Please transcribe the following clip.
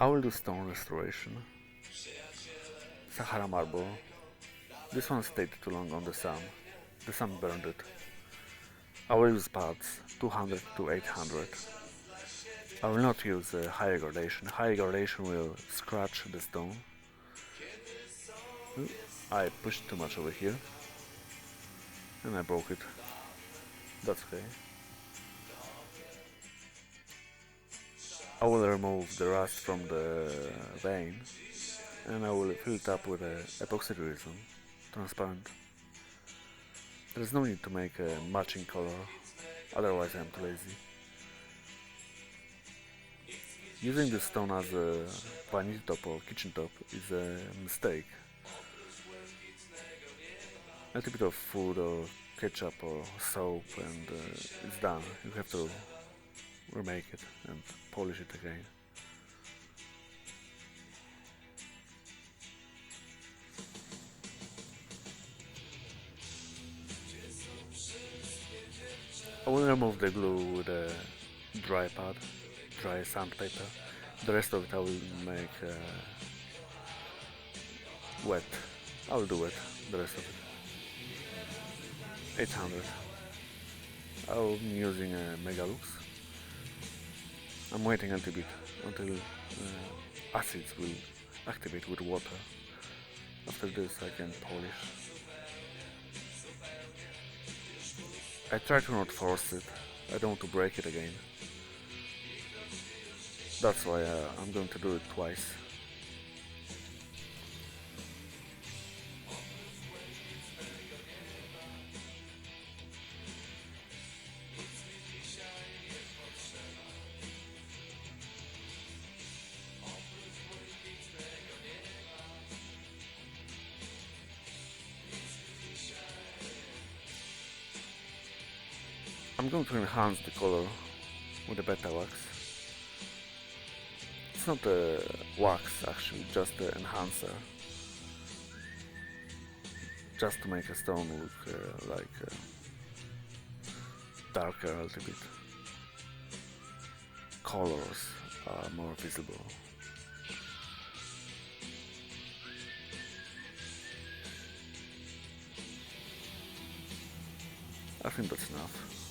I will do stone restoration. Sahara marble. This one stayed too long on the sun. The sun burned it. I will use pads 200 to 800. I will not use high gradation. High gradation will scratch the stone. Ooh, I pushed too much over here and I broke it. That's okay. I will remove the rust from the vein and I will fill it up with epoxy resin, transparent. There is no need to make a matching color, otherwise I am too lazy. Using this stone as a vanity top or kitchen top is a mistake. A little bit of food or ketchup or soap and it's done. You have to remake it and polish it again. I will remove the glue with a dry pad, dry sandpaper. The rest of it I will make wet. I will do wet, the rest of it. 800. I'm using a Megalux. I'm waiting a little bit until acids will activate with water. After this I can polish. I try to not force it. I don't want to break it again. That's why I'm going to do it twice. I'm going to enhance the color with the beta wax. It's not a wax actually, just an enhancer. Just to make a stone look darker a little bit. Colors are more visible. I think that's enough.